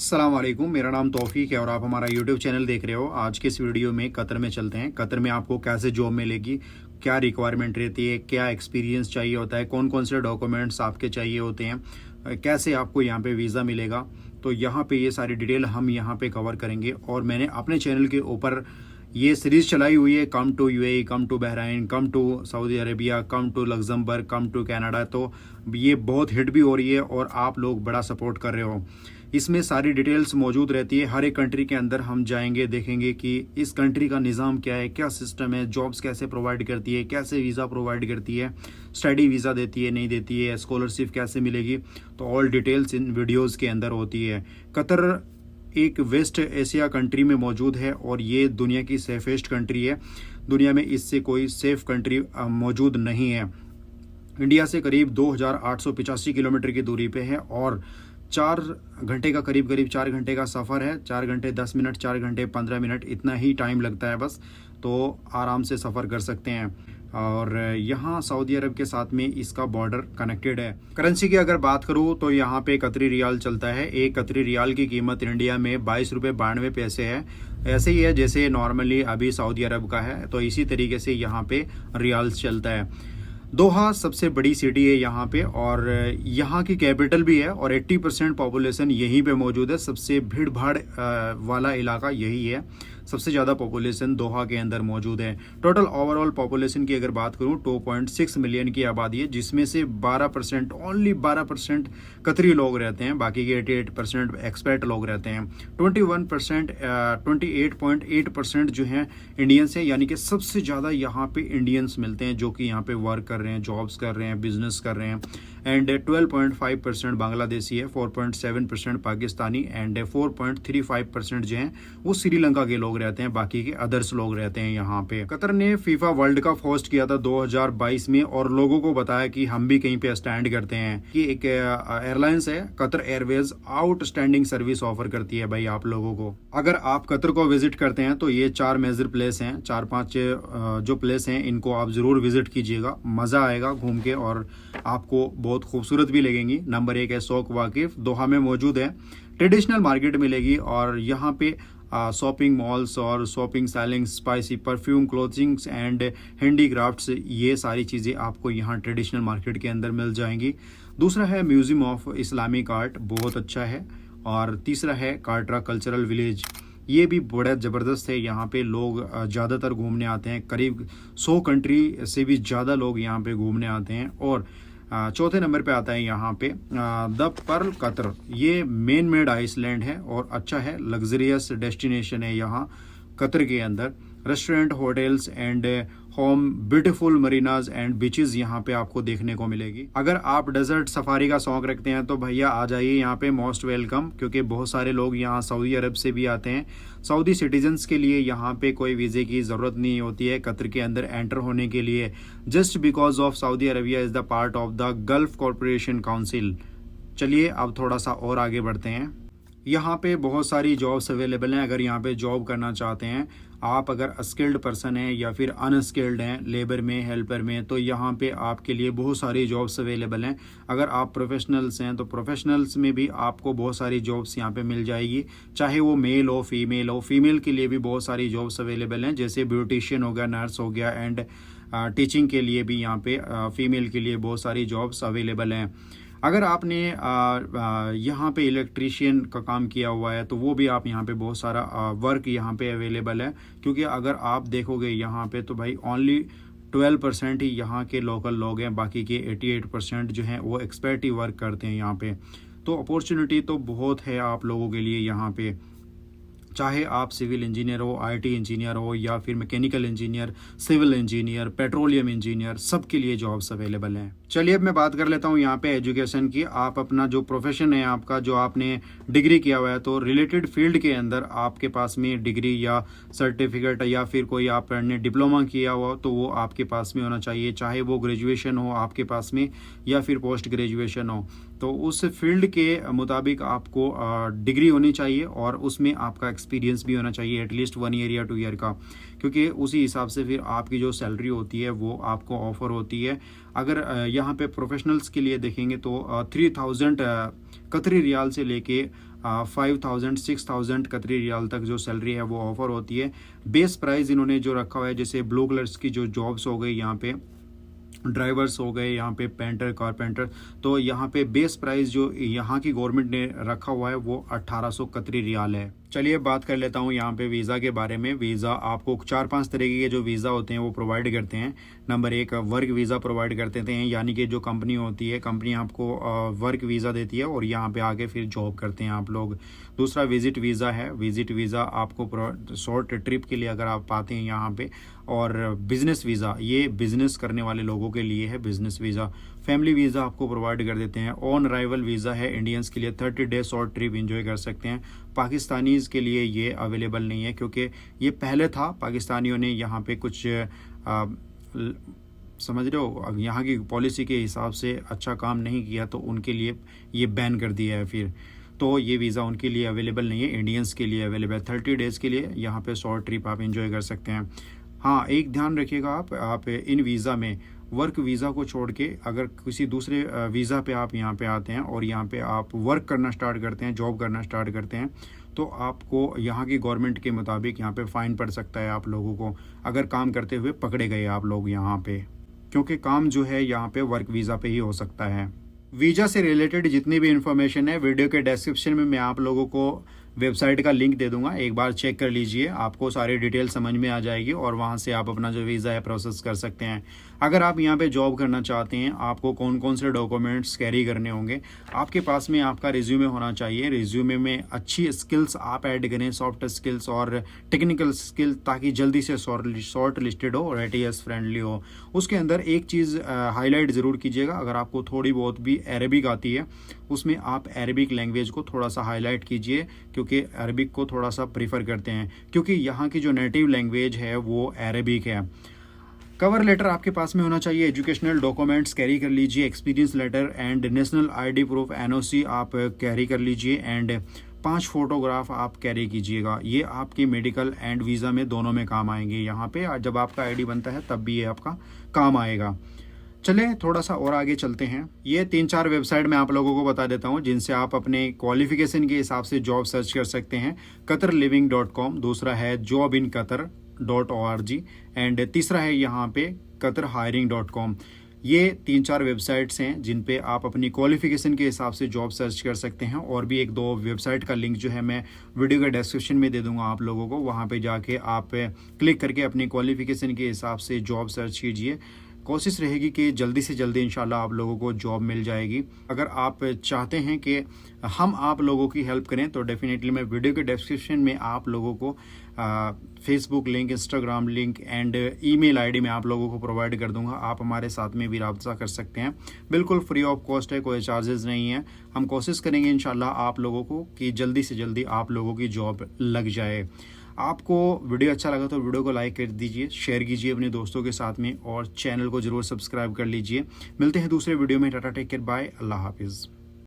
अस्सलाम वालेकुम, मेरा नाम तौफीक है और आप हमारा यूट्यूब चैनल देख रहे हो। आज के इस वीडियो में कतर में चलते हैं। कतर में आपको कैसे जॉब मिलेगी, क्या रिक्वायरमेंट रहती है, क्या एक्सपीरियंस चाहिए होता है, कौन कौन से डॉक्यूमेंट्स आपके चाहिए होते हैं, कैसे आपको यहाँ पे वीज़ा मिलेगा। तो यहाँ पे ये सारी डिटेल हम यहाँ पे कवर करेंगे। और मैंने अपने चैनल के ऊपर ये सीरीज़ चलाई हुई है, come to UAE, come to Bahrain, come to Saudi Arabia, come to Luxembourg, come to Canada. तो ये बहुत हिट भी हो रही है और आप लोग बड़ा सपोर्ट कर रहे हो। इसमें सारी डिटेल्स मौजूद रहती है। हर एक कंट्री के अंदर हम जाएंगे, देखेंगे कि इस कंट्री का निज़ाम क्या है, क्या सिस्टम है, जॉब्स कैसे प्रोवाइड करती है, कैसे वीज़ा प्रोवाइड करती है, स्टडी वीज़ा देती है नहीं देती है, स्कॉलरशिप कैसे मिलेगी। तो ऑल डिटेल्स इन वीडियोज़ के अंदर होती है। कतर एक वेस्ट एशिया कंट्री में मौजूद है और ये दुनिया की सेफेस्ट कंट्री है। दुनिया में इससे कोई सेफ कंट्री मौजूद नहीं है। इंडिया से करीब 2885 किलोमीटर की दूरी पे है और 4 घंटे का करीब 4 घंटे का सफ़र है। 4 घंटे 10 मिनट, 4 घंटे 15 मिनट, इतना ही टाइम लगता है बस। तो आराम से सफ़र कर सकते हैं। और यहाँ सऊदी अरब के साथ में इसका बॉर्डर कनेक्टेड है। करेंसी की अगर बात करूँ तो यहाँ पे कतरी रियाल चलता है। एक कतरी रियाल की कीमत इंडिया में 22 रुपये 92 पैसे है। ऐसे ही है जैसे नॉर्मली अभी सऊदी अरब का है, तो इसी तरीके से यहाँ पे रियाल्स चलता है। दोहा सबसे बड़ी सिटी है यहाँ पे और यहाँ की कैपिटल भी है और 80% पॉपुलेशन यहीं पे मौजूद है। सबसे भीड़ भाड़ वाला इलाका यही है। सबसे ज़्यादा पॉपुलेशन दोहा के अंदर मौजूद है। टोटल ओवरऑल पॉपुलेशन की अगर बात करूँ 2.6 मिलियन की आबादी है, जिसमें से 12% ओनली 12% कतरी लोग रहते हैं। बाकी के 88% एक्सपेट लोग रहते हैं। 28.8% जो हैं इंडियंस हैं, यानी कि सबसे ज़्यादा यहाँ पे इंडियंस मिलते हैं जो कि यहाँ पे वर्क कर रहे हैं, जॉब्स कर रहे हैं, बिजनेस कर रहे हैं। एंड 12.5% बांग्लादेशी है, 4.7% पाकिस्तानी एंड 4.35% जो हैं वो श्रीलंका के लोग रहते हैं। बाकी के अदर्स लोग रहते हैं यहाँ पे। कतर ने फीफा वर्ल्ड कप होस्ट किया था 2022 में और लोगों को बताया कि हम भी कहीं पे स्टैंड करते हैं। कि एक एयरलाइंस है Qatar Airways, outstanding service offer करती है भाई आप लोगों को। अगर आप कतर को विजिट करते हैं तो ये 4 मेजर प्लेस हैं, 4-5 जो प्लेस हैं इनको आप जरूर विजिट कीजिएगा। मजा आएगा घूम के और आपको बहुत खूबसूरत भी लगेंगी। नंबर 1 है सोक वाकिफ, दोहा में मौजूद है। ट्रेडिशनल मार्केट मिलेगी और यहाँ पे शॉपिंग मॉल्स और shopping selling spicy perfume clothings and handicrafts, ये सारी चीज़ें आपको यहाँ ट्रेडिशनल मार्केट के अंदर मिल जाएंगी। दूसरा है म्यूजियम ऑफ इस्लामिक आर्ट, बहुत अच्छा है। और तीसरा है काटरा कल्चरल विलेज, ये भी बड़ा ज़बरदस्त है। यहाँ पे लोग ज़्यादातर घूमने आते हैं। करीब 100 कंट्री से भी ज़्यादा लोग यहाँ पे घूमने आते हैं। और चौथे नंबर पे आता है यहाँ पे द पर्ल कतर, ये मैन मेड आइसलैंड है और अच्छा है, लग्जरियस डेस्टिनेशन है यहाँ कतर के अंदर। Restaurant, hotels and home, beautiful मरीनाज and beaches यहाँ पे आपको देखने को मिलेगी। अगर आप डेजर्ट सफारी का शौक रखते हैं तो भैया आ जाइए यहाँ पे, मोस्ट वेलकम। क्योंकि बहुत सारे लोग यहाँ सऊदी अरब से भी आते हैं। सऊदी सिटीजन्स के लिए यहाँ पे कोई वीज़े की ज़रूरत नहीं होती है कतर के अंदर एंटर होने के लिए, just because of Saudi Arabia is the part of the gulf corporation council. चलिए अब थोड़ा सा और आगे बढ़ते हैं। यहाँ पे बहुत सारी जॉब्स अवेलेबल हैं। अगर यहाँ पे जॉब करना चाहते हैं आप, अगर स्किल्ड पर्सन हैं या फिर अनस्किल्ड हैं, लेबर में, हेल्पर में, तो यहाँ पे आपके लिए बहुत सारी जॉब्स अवेलेबल हैं। अगर आप प्रोफेशनल्स हैं तो प्रोफेशनल्स में भी आपको बहुत सारी जॉब्स यहाँ पे मिल जाएगी, चाहे वो मेल हो फीमेल हो। फीमेल के लिए भी बहुत सारी जॉब्स अवेलेबल हैं, जैसे ब्यूटिशियन हो गया, नर्स हो गया एंड टीचिंग के लिए भी यहाँ पे फीमेल के लिए बहुत सारी जॉब्स अवेलेबल हैं। अगर आपने यहाँ पे इलेक्ट्रीशियन का काम किया हुआ है तो वो भी आप यहाँ पे बहुत सारा वर्क यहाँ पे अवेलेबल है। क्योंकि अगर आप देखोगे यहाँ पे तो भाई ओनली 12% ही यहाँ के लोकल लोग हैं, बाकी के 88% जो हैं वो एक्सपर्ट ही वर्क करते हैं यहाँ पे। तो अपॉर्चुनिटी तो बहुत है आप लोगों के लिए यहाँ पे, चाहे आप सिविल इंजीनियर हो, आईटी इंजीनियर हो या फिर mechanical engineer, civil engineer, petroleum engineer, सबके लिए जॉब्स अवेलेबल हैं। चलिए अब मैं बात कर लेता हूँ यहाँ पे एजुकेशन की। आप अपना जो प्रोफेशन है आपका, जो आपने डिग्री किया हुआ है, तो रिलेटेड फील्ड के अंदर आपके पास में डिग्री या सर्टिफिकेट या फिर कोई आपने डिप्लोमा किया हुआ तो वो आपके पास में होना चाहिए। चाहे वो ग्रेजुएशन हो आपके पास में या फिर पोस्ट ग्रेजुएशन हो, तो उस फील्ड के मुताबिक आपको डिग्री होनी चाहिए और उसमें आपका एक्सपीरियंस भी होना चाहिए, एटलीस्ट 1 ईयर या 2 ईयर का। क्योंकि उसी हिसाब से फिर आपकी जो सैलरी होती है वो आपको ऑफर होती है। अगर यहाँ पे प्रोफेशनल्स के लिए देखेंगे तो 3000 कतरी रियाल से लेके 5,000 6,000 कतरी रियाल तक जो सैलरी है वो ऑफ़र होती है। बेस प्राइस इन्होंने जो रखा हुआ है, जैसे ब्लू कलर्स की जो जॉब्स हो गई, यहाँ पे ड्राइवर्स हो गए, यहाँ पे पेंटर कारपेंटर, तो यहाँ पे बेस प्राइस जो यहाँ की गवर्नमेंट ने रखा हुआ है वो 1800 कतरी रियाल है। चलिए बात कर लेता हूँ यहाँ पे वीज़ा के बारे में। वीज़ा आपको 4-5 तरीके के जो वीज़ा होते हैं वो प्रोवाइड करते हैं। नंबर 1 वर्क वीज़ा प्रोवाइड करते हैं, यानी कि जो कंपनी होती है, कंपनी आपको वर्क वीज़ा देती है और यहाँ पे आके फिर जॉब करते हैं आप लोग। दूसरा विजिट वीज़ा है। विजिट वीज़ा आपको शॉर्ट ट्रिप के लिए अगर आप आते हैं यहाँ पे। और बिज़नेस वीज़ा, ये बिज़नेस करने वाले लोगों के लिए है बिज़नेस वीज़ा। फैमिली वीज़ा आपको प्रोवाइड कर देते हैं। ऑन अराइवल वीज़ा है इंडियंस के लिए, 30 डेज शॉर्ट ट्रिप एंजॉय कर सकते हैं। पाकिस्तानीज़ के लिए ये अवेलेबल नहीं है, क्योंकि ये पहले था, पाकिस्तानियों ने यहाँ पे कुछ समझ रहे हो, यहाँ की पॉलिसी के हिसाब से अच्छा काम नहीं किया, तो उनके लिए ये बैन कर दिया है फिर। तो ये वीज़ा उनके लिए अवेलेबल नहीं है, इंडियंस के लिए अवेलेबल है। 30 डेज़ के लिए यहाँ पे शॉर्ट ट्रिप आप एंजॉय कर सकते हैं। हाँ, एक ध्यान रखिएगा, आप इन वीज़ा में वर्क वीज़ा को छोड़ के अगर किसी दूसरे वीज़ा पे आप यहाँ पे आते हैं और यहाँ पे आप वर्क करना स्टार्ट करते हैं, जॉब करना स्टार्ट करते हैं, तो आपको यहाँ की गवर्नमेंट के मुताबिक यहाँ पे फ़ाइन पड़ सकता है आप लोगों को, अगर काम करते हुए पकड़े गए आप लोग यहाँ पे, क्योंकि काम जो है यहाँ पे वर्क वीज़ा पे ही हो सकता है। वीज़ा से रिलेटेड जितनी भी इन्फॉर्मेशन है, वीडियो के डिस्क्रिप्शन में मैं आप लोगों को वेबसाइट का लिंक दे दूंगा, एक बार चेक कर लीजिए, आपको सारी डिटेल समझ में आ जाएगी और वहां से आप अपना जो वीज़ा है प्रोसेस कर सकते हैं। अगर आप यहां पे जॉब करना चाहते हैं, आपको कौन कौन से डॉक्यूमेंट्स कैरी करने होंगे, आपके पास में आपका रिज्यूमे होना चाहिए। रिज्यूमे में अच्छी स्किल्स आप ऐड करें, सॉफ्ट स्किल्स और टेक्निकल स्किल, ताकि जल्दी से शॉर्ट लिस्टेड हो और ATS फ्रेंडली हो। उसके अंदर एक चीज़ हाईलाइट ज़रूर कीजिएगा, अगर आपको थोड़ी बहुत भी अरबिक आती है, उसमें आप अरबिक लैंग्वेज को थोड़ा सा हाईलाइट कीजिए, क्योंकि अरबिक को थोड़ा सा प्रीफर करते हैं, क्योंकि यहाँ की जो नेटिव लैंग्वेज है वो अरबिक है। कवर लेटर आपके पास में होना चाहिए, एजुकेशनल डॉक्यूमेंट्स कैरी कर लीजिए, experience letter and national ID proof NOC आप कैरी कर लीजिए, एंड 5 फोटोग्राफ आप कैरी कीजिएगा। ये आपके मेडिकल एंड वीज़ा में दोनों में काम आएंगे। यहाँ पे जब आपका ID बनता है तब भी ये आपका काम आएगा। चले थोड़ा सा और आगे चलते हैं। ये 3-4 वेबसाइट मैं आप लोगों को बता देता हूँ, जिनसे आप अपने क्वालिफिकेशन के हिसाब से जॉब सर्च कर सकते हैं। qatarliving.com, दूसरा है jobinqatar.org एंड तीसरा है यहाँ पे qatarhiring.com। ये 3-4 वेबसाइट्स हैं जिन पे आप अपनी क्वालिफिकेशन के हिसाब से जॉब सर्च कर सकते हैं। और भी 1-2 वेबसाइट का लिंक जो है मैं वीडियो के डिस्क्रिप्शन में दे दूंगा आप लोगों को, वहाँ पे जाके आप क्लिक करके अपनी क्वालिफिकेशन के हिसाब से जॉब सर्च कीजिए। कोशिश रहेगी कि जल्दी से जल्दी इंशाल्लाह आप लोगों को जॉब मिल जाएगी। अगर आप चाहते हैं कि हम आप लोगों की हेल्प करें, तो डेफिनेटली मैं वीडियो के डिस्क्रिप्शन में आप लोगों को Facebook link, Instagram link and email ID मैं आप लोगों को प्रोवाइड कर दूंगा। आप हमारे साथ में भी राब्ता कर सकते हैं, बिल्कुल फ्री ऑफ कॉस्ट है, कोई चार्जेस नहीं है। हम कोशिश करेंगे इंशाल्लाह आप लोगों को कि जल्दी से जल्दी आप लोगों की जॉब लग जाए। आपको वीडियो अच्छा लगा तो वीडियो को लाइक कर दीजिए, शेयर कीजिए अपने दोस्तों के साथ में और चैनल को जरूर सब्सक्राइब कर लीजिए। मिलते हैं दूसरे वीडियो में। टाटा, टेक केयर, बाय, अल्लाह हाफिज़।